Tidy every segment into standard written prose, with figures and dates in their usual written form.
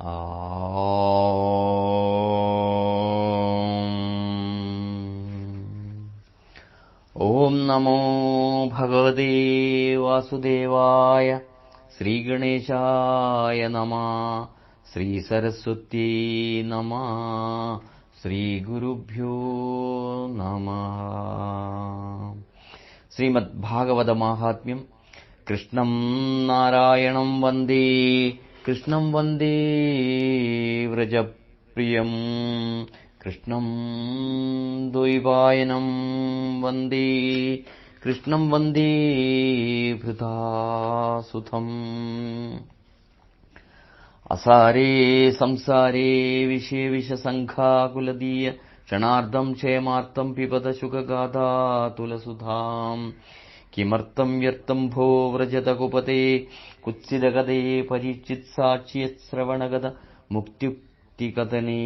ഓം നമോ ഭഗവതേ വാസുദേവായ. ശ്രീഗണേശായ നമഃ. ശ്രീ സരസ്വത്യേ നമഃ. ശ്രീഗുരുഭ്യോ നമഃ. ശ്രീമദ് ഭാഗവത മാഹാത്മ്യം. കൃഷ്ണം നാരായണം വന്ദേ കൃഷ്ണം വന്ദേ വ്രജപ്രിയം. കൃഷ്ണം ദ്വൈപായനം വന്ദേ കൃഷ്ണം വന്ദേ വൃഥാസുതം. അസാരേ സംസാരേ വിഷയവിഷസംഘാകുലദീയ ക്ഷണാർദ്ധം ക്ഷേമാർത്ഥം പിബത ശുകഗാഥാതുലസുധാം. കിമർത്ഥം വ്യർത്ഥം ഭോ വ്രജത കുപതേ കുത്സിതഗതേ പരീക്ഷിത് സാക്ഷ്യശ്രവണഗത മുക്തിയുക്തികഥനേ.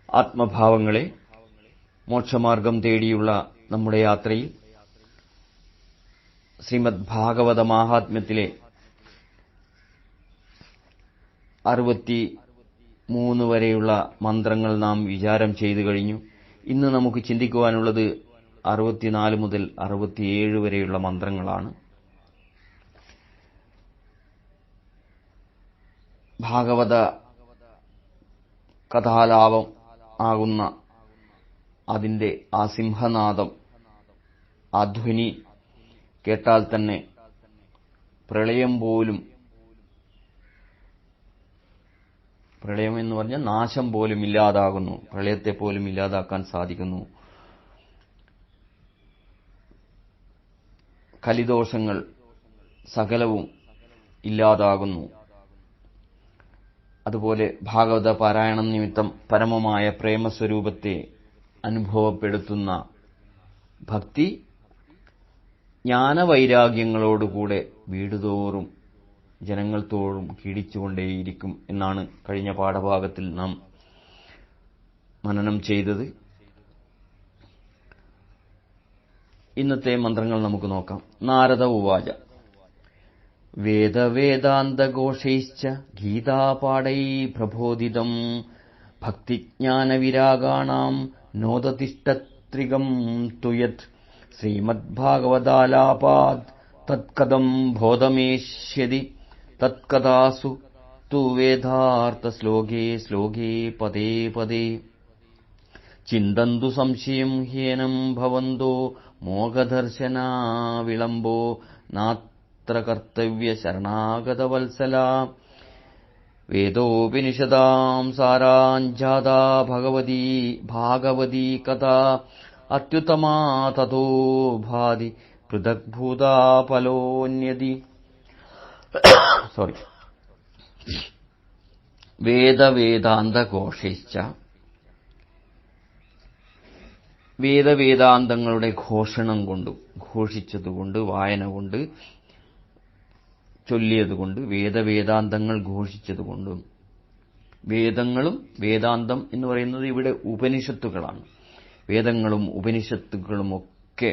ആത്മഭാവങ്ങളെ മോക്ഷമാർഗം തേടിയുള്ള നമ്മുടെ യാത്രയിൽ ശ്രീമദ് ഭാഗവത മാഹാത്മ്യത്തിലെ 63 വരെയുള്ള മന്ത്രങ്ങൾ നാം വിചാരം ചെയ്തു കഴിഞ്ഞു. ഇന്ന് നമുക്ക് ചിന്തിക്കുവാനുള്ളത് 64 മുതൽ 67 വരെയുള്ള മന്ത്രങ്ങളാണ്. ഭാഗവത കഥാലാപം ആകുന്ന അതിന്റെ ആ സിംഹനാദം, ആ ധ്വനി കേട്ടാൽ തന്നെ പ്രളയം എന്ന് പറഞ്ഞാൽ നാശം പോലും ഇല്ലാതാകുന്നു, പ്രളയത്തെ പോലും ഇല്ലാതാക്കാൻ സാധിക്കുന്നു. കലിദോഷങ്ങൾ സകലവും ഇല്ലാതാകുന്നു. അതുപോലെ ഭാഗവത പാരായണം നിമിത്തം പരമമായ പ്രേമസ്വരൂപത്തെ അനുഭവപ്പെടുത്തുന്ന ഭക്തി ജ്ഞാനവൈരാഗ്യങ്ങളോടുകൂടെ വീടുതോറും ജനങ്ങൾ തോറും കീടിച്ചുകൊണ്ടേയിരിക്കും എന്നാണ് കഴിഞ്ഞ പാഠഭാഗത്തിൽ നാം മനനം ചെയ്തത്. ഇന്നത്തെ മന്ത്രങ്ങൾ നമുക്ക് നോക്കാം. നാരദ ഉവാച. വേദവേദാന്തഘോഷൈശ്ച ഗീതാപാഠൈ പ്രബോധിതം ഭക്തിജ്ഞാനവിരാഗാണാം നോദതിഷ്ഠത്രികം തുയത് ശ്രീമദ്ഭാഗവതാലാപാത് തത്കഥം ബോധമേഷ്യതി തത്കഥാസു തു വേദാർത്ഥ ശ്ലോകേ ശ്ലോകേ പദേ പദേ ചിന്തന്തു സംശയം ഹ്യേനം ഭവന്തോ മോഹദർശനാ വിളംബോ നാത്ര കർത്തവ്യ ശരണാഗതവത്സല. വേദോപനിഷദാം സാരാഞ്ജാതാ ഭാഗവതീ കഥാ അത്യുത്തമാ തതോ ഭാതി പൃഥഗ്ഭൂതാ ഫലോന്യതി. വേദവേദാന്തഘോഷൈശ്ച, വേദവേദാന്തങ്ങളുടെ ഘോഷണം കൊണ്ടും, ഘോഷിച്ചതുകൊണ്ട്, വായന കൊണ്ട്, ചൊല്ലിയതുകൊണ്ട്, വേദവേദാന്തങ്ങൾ ഘോഷിച്ചതുകൊണ്ടും. വേദങ്ങളും വേദാന്തം എന്ന് പറയുന്നത് ഇവിടെ ഉപനിഷത്തുകളാണ്. വേദങ്ങളും ഉപനിഷത്തുകളുമൊക്കെ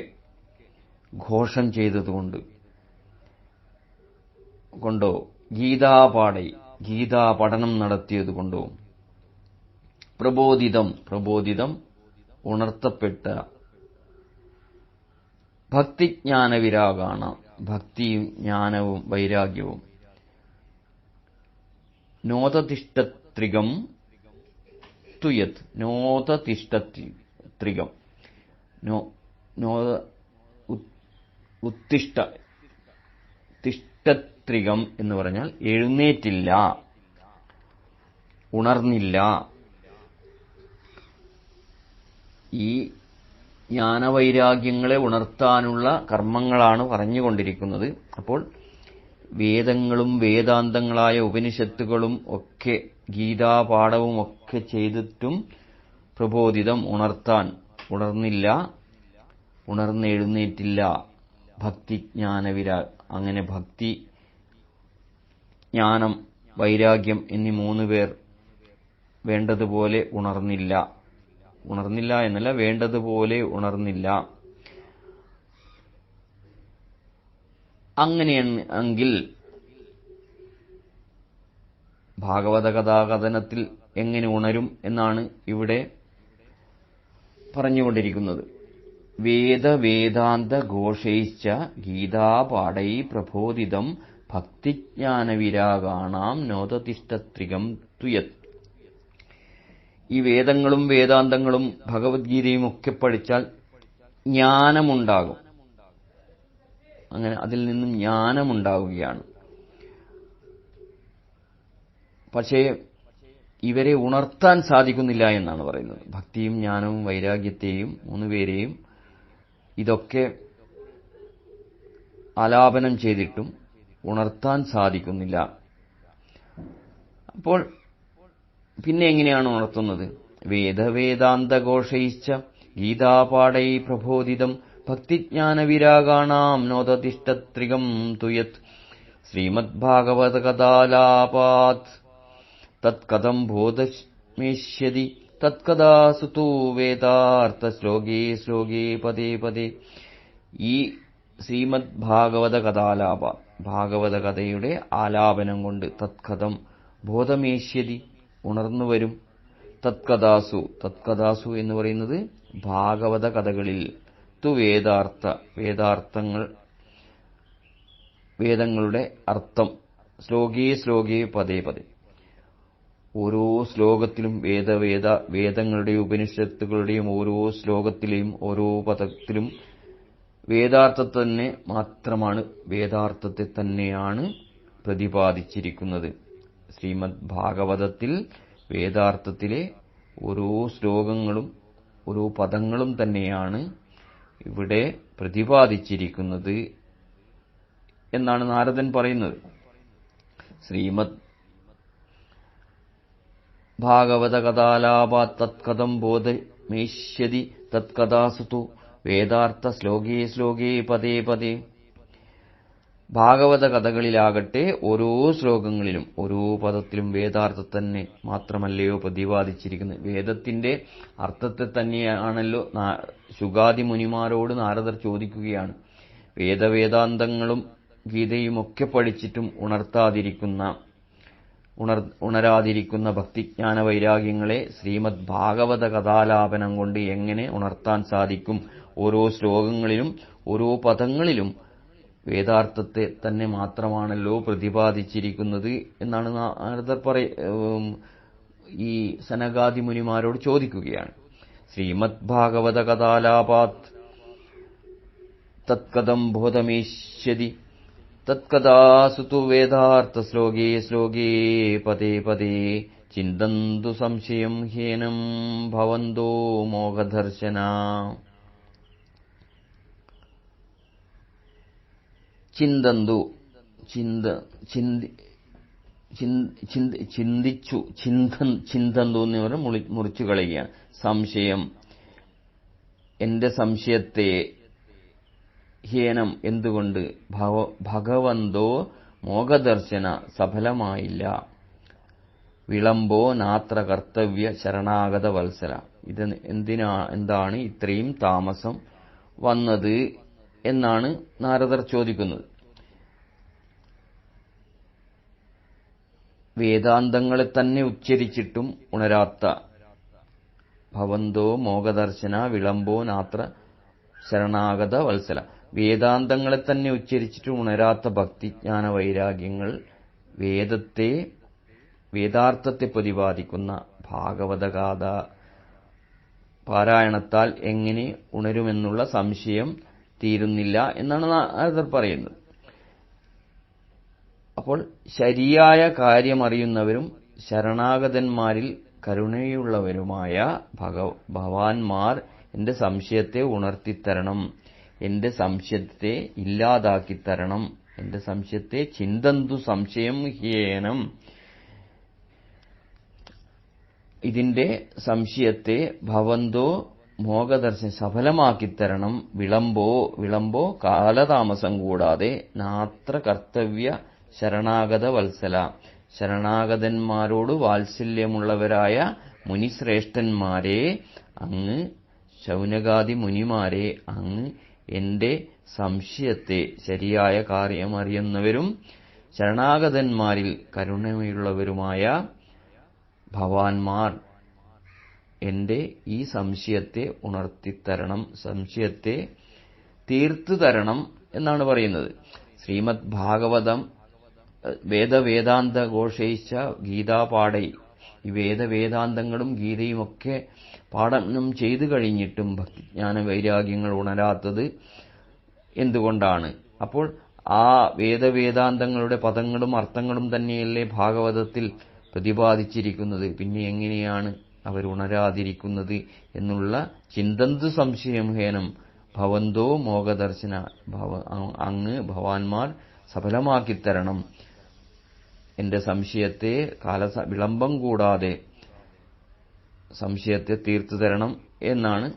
ഘോഷം ചെയ്തതുകൊണ്ടോ, ഗീതാപാഠൈ ഗീതാ പഠനം നടത്തിയതുകൊണ്ടോ, പ്രബോധിതം ഉണർത്തപ്പെട്ട, ഭക്തിജ്ഞാനവിരാഗാണ് ഭക്തിയും ജ്ഞാനവും വൈരാഗ്യവും, നോദതിഷ്ഠത്രികം തുയത് നോദതിഷ്ഠത്രികം തിഷ്ഠത്രികം എന്ന് പറഞ്ഞാൽ എഴുന്നേറ്റില്ല, ഉണർന്നില്ല. ഈ ജ്ഞാനവൈരാഗ്യങ്ങളെ ഉണർത്താനുള്ള കർമ്മങ്ങളാണ് പറഞ്ഞുകൊണ്ടിരിക്കുന്നത്. അപ്പോൾ വേദങ്ങളും വേദാന്തങ്ങളായ ഉപനിഷത്തുകളും ഒക്കെ ഗീതാപാഠവും ഒക്കെ ചെയ്തിട്ടും പ്രബോധിതം ഉണർന്നില്ല, ഉണർന്നെഴുന്നേറ്റില്ല. അങ്ങനെ ഭക്തി, ജ്ഞാനം, വൈരാഗ്യം എന്നീ 3 പേർ വേണ്ടതുപോലെ ഉണർന്നില്ല എന്നല്ല, വേണ്ടതുപോലെ ഉണർന്നില്ല. അങ്ങനെയെങ്കിൽ ഭാഗവത കഥാകഥനത്തിൽ എങ്ങനെ ഉണരും എന്നാണ് ഇവിടെ പറഞ്ഞുകൊണ്ടിരിക്കുന്നത്. വേദവേദാന്ത ഘോഷൈശ്ച ഗീതാപാഠൈ പ്രബോധിതം ഭക്തിജ്ഞാനവിരാഗാണാം നോദതിഷ്ഠത്രികം തുയത്. ഈ വേദങ്ങളും വേദാന്തങ്ങളും ഭഗവത്ഗീതയും ഒക്കെ പഠിച്ചാൽ ജ്ഞാനമുണ്ടാകും. അങ്ങനെ അതിൽ നിന്നും ജ്ഞാനമുണ്ടാവുകയാണ്. പക്ഷേ ഇവരെ ഉണർത്താൻ സാധിക്കുന്നില്ല എന്നാണ് പറയുന്നത്. ഭക്തിയും ജ്ഞാനവും വൈരാഗ്യത്തെയും മൂന്നുപേരെയും ഇതൊക്കെ ആലാപനം ചെയ്തിട്ടും ഉണർത്താൻ സാധിക്കുന്നില്ല. അപ്പോൾ പിന്നെ എങ്ങനെയാണ് ഉണർത്തുന്നത്? വേദവേദാന്തഘോഷൈശ്ച ഗീതാപാഠൈ പ്രബോധിതം ഭക്തിജ്ഞാനവിരാഗാണാം നോദതിഷ്ഠത്രികം തുയത്. ശ്രീമദ്ഭാഗവതകഥാലാപാത് തത്കഥം ബോധമേഷ്യതി തത്കഥാസു തു വേദാർത്ഥ ശ്ലോകേ ശ്ലോകേ പദേ പദേ. ഈ ശ്രീമദ് ഭാഗവത കഥാലാപ, ഭാഗവത കഥയുടെ ആലാപനം കൊണ്ട് തത്കഥം ബോധമേഷ്യതി, ഉണർന്നുവരും. തത്കഥാസു, തത്കഥാസു എന്ന് പറയുന്നത് ഭാഗവത കഥകളിൽ, തു വേദാർത്ഥ, വേദാർത്ഥങ്ങൾ, വേദങ്ങളുടെ അർത്ഥം, ശ്ലോകേ ശ്ലോകേ പദേ പദേ, ഓരോ ശ്ലോകത്തിലും വേദങ്ങളുടെയും ഉപനിഷത്തുകളുടെയും ഓരോ ശ്ലോകത്തിലെയും ഓരോ പദത്തിലും വേദാർത്ഥത്തെ തന്നെയാണ് പ്രതിപാദിച്ചിരിക്കുന്നത്. ശ്രീമദ് ഭാഗവതത്തിൽ വേദാർത്ഥത്തിലെ ഓരോ ശ്ലോകങ്ങളും ഓരോ പദങ്ങളും തന്നെയാണ് ഇവിടെ പ്രതിപാദിച്ചിരിക്കുന്നത് എന്നാണ് നാരദൻ പറയുന്നത്. ശ്രീമദ് ഭാഗവത കഥാലാപാ തത്കഥം ബോധമേഷ്യതി തത്കഥാസു തു വേദാർത്ഥ ശ്ലോകേ ശ്ലോകേ പദേ പദേ. ഭാഗവത കഥകളിലാകട്ടെ ഓരോ ശ്ലോകങ്ങളിലും ഓരോ പദത്തിലും വേദാർത്ഥത്തെ തന്നെ മാത്രമല്ലയോ പ്രതിപാദിച്ചിരിക്കുന്നത്. വേദത്തിന്റെ അർത്ഥത്തെ തന്നെയാണല്ലോ ശുഗാദി മുനിമാരോട് നാരദർ ചോദിക്കുകയാണ്. വേദവേദാന്തങ്ങളും ഗീതയുമൊക്കെ പഠിച്ചിട്ടും ഉണരാതിരിക്കുന്ന ഭക്തിജ്ഞാന വൈരാഗ്യങ്ങളെ ശ്രീമദ് ഭാഗവത കഥാലാപനം കൊണ്ട് എങ്ങനെ ഉണർത്താൻ സാധിക്കും? ഓരോ ശ്ലോകങ്ങളിലും ഓരോ പദങ്ങളിലും വേദാർത്ഥത്തെ തന്നെ മാത്രമാണല്ലോ പ്രതിപാദിച്ചിരിക്കുന്നത് എന്നാണ് നാരദർ ഈ സനകാദി മുനിമാരോട് ചോദിക്കുകയാണ്. ശ്രീമദ് ഭാഗവത കഥാലാപാത് തത്കഥം ബോധമേഷ്യതി തത്കഥാസു തു വേദാർത്ഥ ശ്ലോകേ ശ്ലോകേ പദേ പദേ. ചിന്തന്തു സംശയം ഹീനം ഭവന്തോ മോഹദർശന. ചിന്തന്തു, ചിന്തിച്ചു, ചിന്തന്തു എന്ന് പറഞ്ഞാൽ മുറിച്ചു കളയുകയാണ്. സംശയം, എന്റെ സംശയത്തെ, ഹീനം എന്തുകൊണ്ട്, ഭഗവന്തോ മോഹദർശന സഫലമായില്ല. വിളംബോ നാത്ര കർത്തവ്യ ശരണാഗത വത്സല. ഇത് എന്താണ് ഇത്രയും താമസം വന്നത് എന്നാണ് നാരദർ ചോദിക്കുന്നത്. വേദാന്തങ്ങളെ തന്നെ ഉച്ചരിച്ചിട്ടും ഉണരാത്ത, ഭവന്തോ മോഹദർശന വിളംബോ നാത്ര ശരണാഗത വത്സല, വേദാന്തങ്ങളെ തന്നെ ഉച്ചരിച്ചിട്ടും ഉണരാത്ത ഭക്തിജ്ഞാന വൈരാഗ്യങ്ങൾ വേദാർത്ഥത്തെ പ്രതിപാദിക്കുന്ന ഭാഗവതഗാഥ പാരായണത്താൽ എങ്ങനെ ഉണരുമെന്നുള്ള സംശയം തീരുന്നില്ല എന്നാണ് നാരദർ പറയുന്നത്. അപ്പോൾ ശരിയായ കാര്യമറിയുന്നവരും ശരണാഗതന്മാരിൽ കരുണയുള്ളവരുമായ ഭഗവാന്മാർ എന്റെ സംശയത്തെ ഉണർത്തിത്തരണം, എന്റെ സംശയത്തെ ഇല്ലാതാക്കിത്തരണം, എന്റെ സംശയത്തെ ചിന്തന്തു സംശയം ഹീനം, ഇതിന്റെ സംശയത്തെ ഭവന്തോ മോഹദർശനം സഫലമാക്കിത്തരണം. വിളംബോ കാലതാമസം കൂടാതെ നാത്ര കർത്തവ്യ ശരണാഗത വത്സല, ശരണാഗതന്മാരോട് വാത്സല്യമുള്ളവരായ മുനിശ്രേഷ്ഠന്മാരെ, അങ്ങ് ശൗനകാദി മുനിമാരെ, അങ്ങ് എന്റെ സംശയത്തെ, ശരിയായ കാര്യമറിയുന്നവരും ശരണാഗതന്മാരിൽ കരുണയുള്ളവരുമായ ഭവാന്മാർ എന്റെ ഈ സംശയത്തെ ഉണർത്തിത്തരണം, സംശയത്തെ തീർത്തു തരണം എന്നാണ് പറയുന്നത്. ശ്രീമദ് ഭാഗവതം വേദവേദാന്ത ഘോഷയിച്ച ഗീതാപാഠൈ, ഈ വേദവേദാന്തങ്ങളും ഗീതയുമൊക്കെ പാഠനം ചെയ്തു കഴിഞ്ഞിട്ടും ഭക്തിജ്ഞാന വൈരാഗ്യങ്ങൾ ഉണരാത്തത് എന്തുകൊണ്ടാണ്? അപ്പോൾ ആ വേദവേദാന്തങ്ങളുടെ പദങ്ങളും അർത്ഥങ്ങളും തന്നെയല്ലേ ഭാഗവതത്തിൽ പ്രതിപാദിച്ചിരിക്കുന്നത്. പിന്നെ എങ്ങനെയാണ് അവർ ഉണരാതിരിക്കുന്നത് എന്നുള്ള ചിന്തന്തു സംശയംഹേനം ഭവന്തോ മോഹദർശന, അങ്ങ് ഭവാന്മാർ സഫലമാക്കിത്തരണം, എന്റെ സംശയത്തെ വിളംബം കൂടാതെ സംശയത്തെ തീർത്തു തരണം എന്നാണ്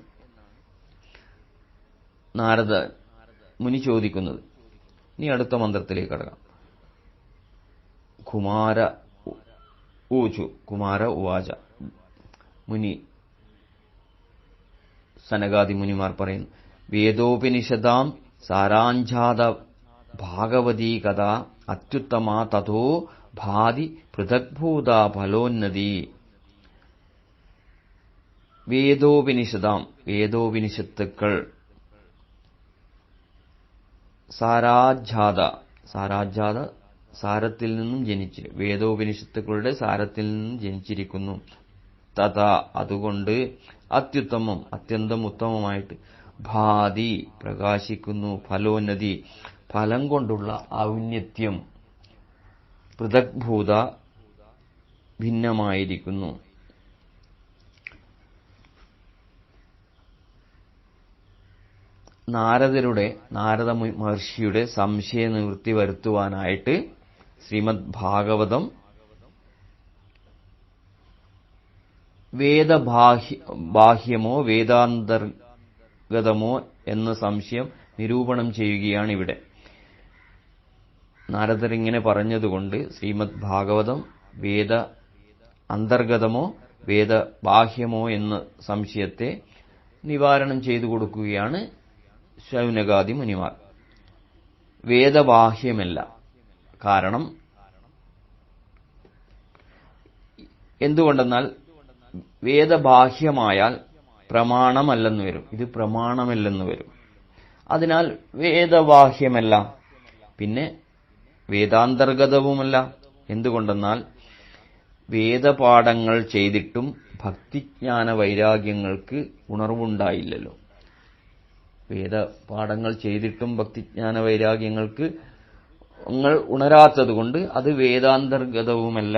നാരദ മുനി ചോദിക്കുന്നത്. ഇനി അടുത്ത മന്ത്രത്തിലേക്ക് കടക്കാം. കുമാര ഊചു, കുമാര ഉവാച, മുനി സനകാദി മുനിമാർ പറയുന്നു, വേദോപനിഷദാം സാരാഞ്ജാത ഭാഗവതീ കഥ അത്യുത്തമ തഥോ ഭാതി പൃഥഗ്ഭൂത ഫലോന്നതി. വേദോപനിഷദാം, വേദോപനിഷത്തുക്കൾ, സാരാജ്ജാത, സാരാജ്ജാത സാരത്തിൽ നിന്നും ജനിച്ച്, വേദോപനിഷത്തുക്കളുടെ സാരത്തിൽ നിന്നും ജനിച്ചിരിക്കുന്നു. തഥാ അതുകൊണ്ട്, അത്യുത്തമം അത്യന്തം ഉത്തമമായിട്ട്, ഭാതി പ്രകാശിക്കുന്നു, ഫലോന്നതി ഫലം കൊണ്ടുള്ള ഔന്നത്യം, പൃഥഗ്ഭൂത ഭിന്നമായിരിക്കുന്നു. നാരദ മഹർഷിയുടെ സംശയ നിവൃത്തി വരുത്തുവാനായിട്ട് ശ്രീമദ് ഭാഗവതം വേദബാഹ്യമോ വേദാന്തർഗതമോ എന്ന സംശയം നിരൂപണം ചെയ്യുകയാണ് ഇവിടെ. നാരദർ ഇങ്ങനെ പറഞ്ഞതുകൊണ്ട് ശ്രീമദ് ഭാഗവതം വേദ അന്തർഗതമോ വേദബാഹ്യമോ എന്ന സംശയത്തെ നിവാരണം ചെയ്തു കൊടുക്കുകയാണ് ശൗനകാദി മുനിമാർ. വേദബാഹ്യമല്ല. കാരണം എന്തുകൊണ്ടെന്നാൽ വേദബാഹ്യമായാൽ പ്രമാണമല്ലെന്ന് വരും, ഇത് പ്രമാണമല്ലെന്ന് വരും. അതിനാൽ വേദബാഹ്യമല്ല, പിന്നെ വേദാന്തർഗതവുമല്ല. എന്തുകൊണ്ടെന്നാൽ വേദപാഠങ്ങൾ ചെയ്തിട്ടും ഭക്തിജ്ഞാന വൈരാഗ്യങ്ങൾക്ക് ഉണർവുണ്ടായില്ലല്ലോ. വേദപാഠങ്ങൾ ചെയ്തിട്ടും ഭക്തിജ്ഞാന വൈരാഗ്യങ്ങൾക്ക് ഉണരാത്തതുകൊണ്ട് അത് വേദാന്തർഗതവുമല്ല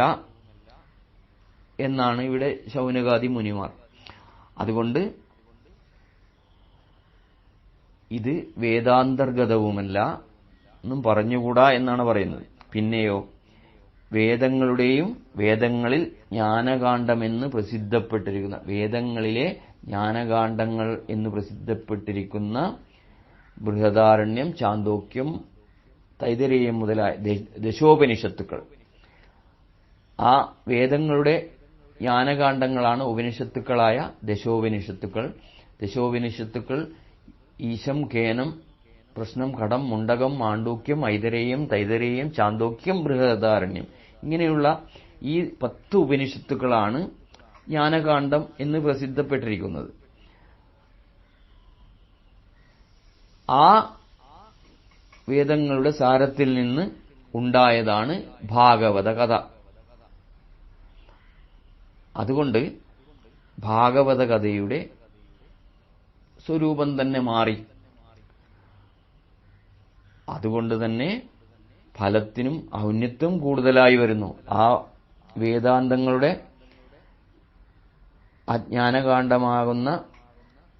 എന്നാണ് ഇവിടെ ശൗനകാദി മുനിമാർ. അതുകൊണ്ട് ഇത് വേദാന്തർഗതവുമല്ല എന്നും പറഞ്ഞുകൂടാ എന്നാണ് പറയുന്നത്. പിന്നെയോ വേദങ്ങളുടെയും വേദങ്ങളിൽ ജ്ഞാനകാണ്ഡമെന്ന് പ്രസിദ്ധപ്പെട്ടിരിക്കുന്ന, വേദങ്ങളിലെ ജ്ഞാനകാണ്ഡങ്ങൾ എന്ന് പ്രസിദ്ധപ്പെട്ടിരിക്കുന്ന ബൃഹദാരണ്യം, ചാന്തോക്യം, തൈതരീയം മുതലായ ദശോപനിഷത്തുക്കൾ, ആ വേദങ്ങളുടെ ജ്ഞാനകാണ്ഡങ്ങളാണ് ഉപനിഷത്തുക്കളായ ദശോപനിഷത്തുക്കൾ. ദശോപനിഷത്തുക്കൾ ഈശം, കേനം, പ്രശ്നം, ഘടം, മുണ്ടകം, മാണ്ഡൂക്യം, ഐതരേയം, തൈതരേയം, ചാന്തോക്യം, ബൃഹദാരണ്യം, ഇങ്ങനെയുള്ള ഈ 10 ഉപനിഷത്തുക്കളാണ് ജ്ഞാനകാണ്ഡം എന്ന് പ്രസിദ്ധപ്പെട്ടിരിക്കുന്നത്. ആ വേദങ്ങളുടെ സാരത്തിൽ നിന്ന് ഉണ്ടായതാണ് ഭാഗവത കഥ. അതുകൊണ്ട് ഭാഗവത കഥയുടെ സ്വരൂപം തന്നെ മാറി. അതുകൊണ്ട് തന്നെ ഫലത്തിനും ഔന്നത്യം കൂടുതലായി വരുന്നു. ആ വേദാന്തങ്ങളുടെ അജ്ഞാനകാണ്ഡമാകുന്ന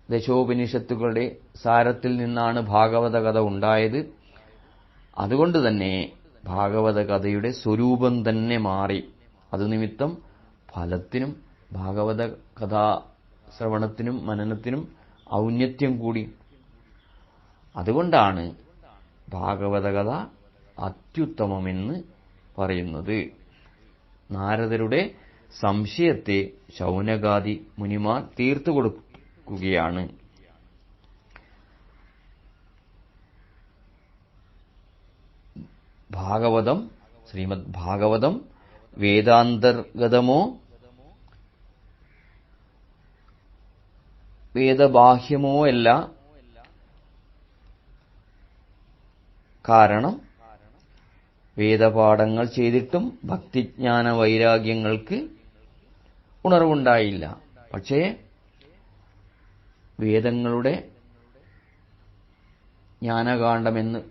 ദശോപനിഷത്തുക്കളുടെ സാരത്തിൽ നിന്നാണ് ഭാഗവത കഥ ഉണ്ടായത്. അതുകൊണ്ട് തന്നെ ഭാഗവത കഥയുടെ സ്വരൂപം തന്നെ മാറി. അതുനിമിത്തം ഫലത്തിനും ഭാഗവത കഥാ ശ്രവണത്തിനും മനനത്തിനും ഔന്നത്യം കൂടി. അതുകൊണ്ടാണ് ഭാഗവത കഥ അത്യുത്തമമെന്ന് പറയുന്നത്. നാരദരുടെ സംശയത്തെ ശൗനകാദി മുനിമാർ തീർത്തു കൊടുക്കുകയാണ്. ഭാഗവതം ശ്രീമദ് ഭാഗവതം വേദാന്തർഗതമോ വേദബാഹ്യമോ അല്ല. കാരണം വേദപാഠങ്ങൾ ചെയ്തിട്ടും ഭക്തിജ്ഞാന വൈരാഗ്യങ്ങൾക്ക് ഉണർവുണ്ടായില്ല. പക്ഷേ വേദങ്ങളുടെ ജ്ഞാനകാണ്ഡമെന്ന്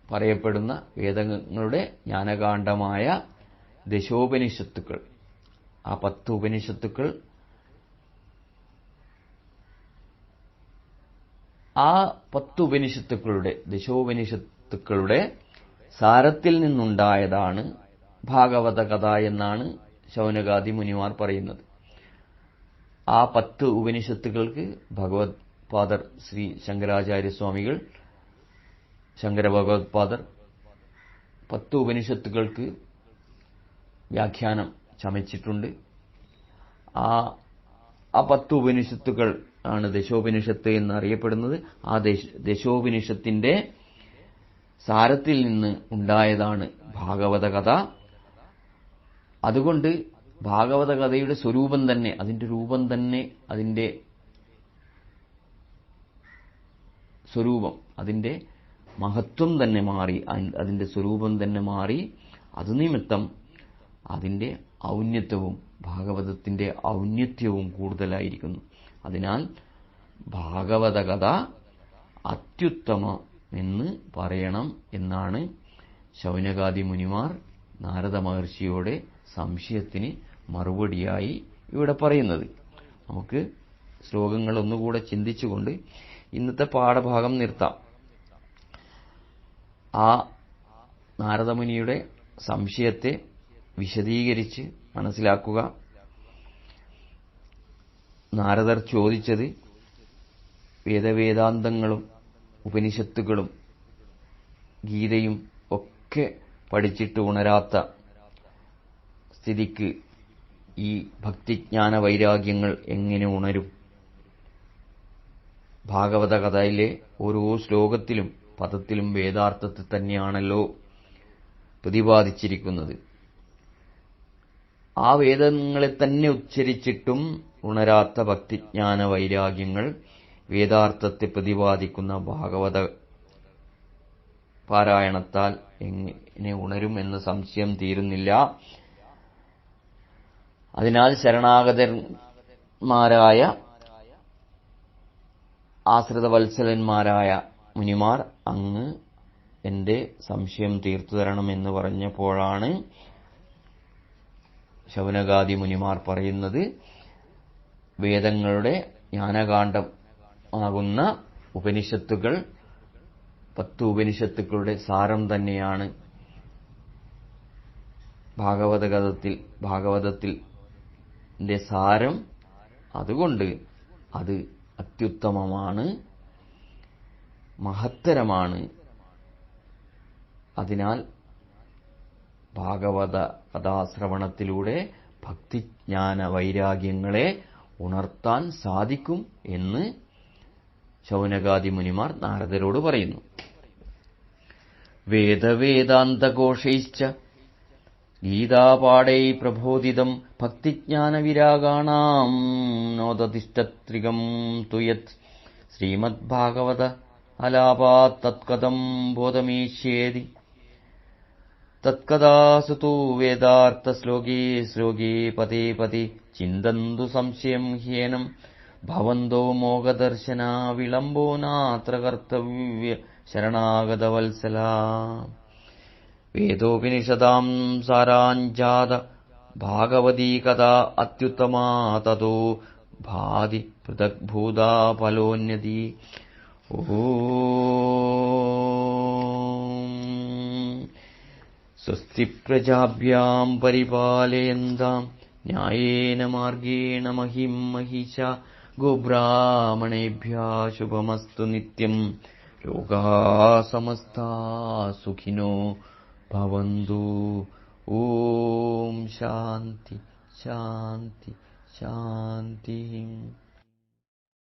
പറയപ്പെടുന്ന വേദങ്ങളുടെ ജ്ഞാനകാണ്ഡമായ ദശോപനിഷത്തുക്കൾ, ആ 10 ഉപനിഷത്തുക്കൾ, ആ 10 ഉപനിഷത്തുക്കളുടെ ദശോപനിഷത്തുക്കളുടെ സാരത്തിൽ നിന്നുണ്ടായതാണ് ഭാഗവത കഥ എന്നാണ് ശൗനകാദി മുനിമാർ പറയുന്നത്. ആ 10 ഉപനിഷത്തുകൾക്ക് ഭഗവത് പാദർ ശ്രീ ശങ്കരാചാര്യസ്വാമികൾ, ശങ്കര ഭഗവത്പാദർ 10 ഉപനിഷത്തുകൾക്ക് വ്യാഖ്യാനം ചമച്ചിട്ടുണ്ട്. ആ 10 ഉപനിഷത്തുകൾ ആണ് ദശോപനിഷത്ത് എന്നറിയപ്പെടുന്നത്. ആ ദശോപനിഷത്തിന്റെ സാരത്തിൽ നിന്ന് ഉണ്ടായതാണ് ഭാഗവത കഥ. അതുകൊണ്ട് ഭാഗവത കഥയുടെ സ്വരൂപം തന്നെ, അതിന്റെ രൂപം തന്നെ, അതിന്റെ സ്വരൂപം, അതിന്റെ മഹത്വം തന്നെ മാറി, അതിന്റെ സ്വരൂപം തന്നെ മാറി. അതുനിമിത്തം അതിന്റെ ഔന്നത്യവും ഭാഗവതത്തിന്റെ ഔന്നത്യവും കൂടുതലായിരിക്കുന്നു. അതിനാൽ ഭാഗവത കഥ അത്യുത്തമമെന്ന് പറയണം എന്നാണ് ശൗനകാദി മുനിമാർ നാരദ മഹർഷിയോടെ സംശയത്തിന് മറുപടിയായി ഇവിടെ പറയുന്നത്. നമുക്ക് ശ്ലോകങ്ങൾ ഒന്നുകൂടെ ചിന്തിച്ചുകൊണ്ട് ഇന്നത്തെ പാഠഭാഗം നിർത്താം. ആ നാരദമുനിയുടെ സംശയത്തെ വിശദീകരിച്ച് മനസ്സിലാക്കുക. നാരദർ ചോദിച്ചത് വേദവേദാന്തങ്ങളും ഉപനിഷത്തുകളും ഗീതയും ഒക്കെ പഠിച്ചിട്ട് ഉണരാത്ത സ്ഥിതിക്ക് ഈ ഭക്തിജ്ഞാന വൈരാഗ്യങ്ങൾ എങ്ങനെ ഉണരും? ഭാഗവത കഥയിലെ ഓരോ ശ്ലോകത്തിലും പദത്തിലും വേദാർത്ഥത്തിൽ തന്നെയാണല്ലോ പ്രതിപാദിച്ചിരിക്കുന്നത്. ആ വേദങ്ങളെ തന്നെ ഉച്ചരിച്ചിട്ടും ഉണരാത്ത ഭക്തിജ്ഞാന വൈരാഗ്യങ്ങൾ വേദാർത്ഥത്തെ പ്രതിപാദിക്കുന്ന ഭാഗവത പാരായണത്താൽ എങ്ങനെ ഉണരും എന്ന സംശയം തീരുന്നില്ല. അതിനാൽ ശരണാഗതന്മാരായ ആശ്രിതവത്സലന്മാരായ മുനിമാർ, അങ്ങ് എന്റെ സംശയം തീർത്തു തരണമെന്ന് പറഞ്ഞപ്പോഴാണ് ശൗനകാദി മുനിമാർ പറയുന്നത്, വേദങ്ങളുടെ ജ്ഞാനകാണ്ഡമാകുന്ന ഉപനിഷത്തുകൾ 10 ഉപനിഷത്തുക്കളുടെ സാരം തന്നെയാണ് ഭാഗവതത്തിന്റെ സാരം. അതുകൊണ്ട് അത് അത്യുത്തമമാണ്, മഹത്തരമാണ്. അതിനാൽ ഭാഗവത കഥാശ്രവണത്തിലൂടെ ഭക്തിജ്ഞാന വൈരാഗ്യങ്ങളെ ഉണർത്താൻ സാധിക്കും എന്ന് ശൗനകാദി മുനിമാർ നാരദരോട് പറയുന്നു. വേദവേദാന്തഘോഷൈശ്ച ഗീതാപാഠൈ പ്രബോധിതം ഭക്തിജ്ഞാനവിരാഗാണാം നോദതിഷ്ഠത്രികം തു യത് ശ്രീമദ്ഭാഗവത അലാപാത് തത്കഥം ബോധമീഷ്യേതി തത്കഥാസു തു വേദാർത്ഥശ്ലോകേ ശ്ലോകേ പദേ പദേ ചിന്തന്തു സംശയം ഹ്യേനം ഭവന്തോ മോഹദർശനാ വിളംബോ നാത്ര കർത്തവ്യ ശരണാഗതവത്സലാ. വേദോപനിഷദാം സാരാഞ്ജാത ഭാഗവതീ കഥാ അത്യുത്തമാ തതോ ഭാതി പൃഥഗ്ഭൂതാ ഫലോന്യതി. സ്വസ്തി പ്രജാഭ്യാം പരിപാലയന്താം ന്യായേന മാർഗേണ മഹിം മഹിഷാ ഗോബ്രാഹ്മണേഭ്യः ശുഭമസ്തു നിത്യം. ലോകാ സമസ്താ സുഖിനോ ഭവന്തു. ഓം ശാന്തി ശാന്തി ശാന്തി.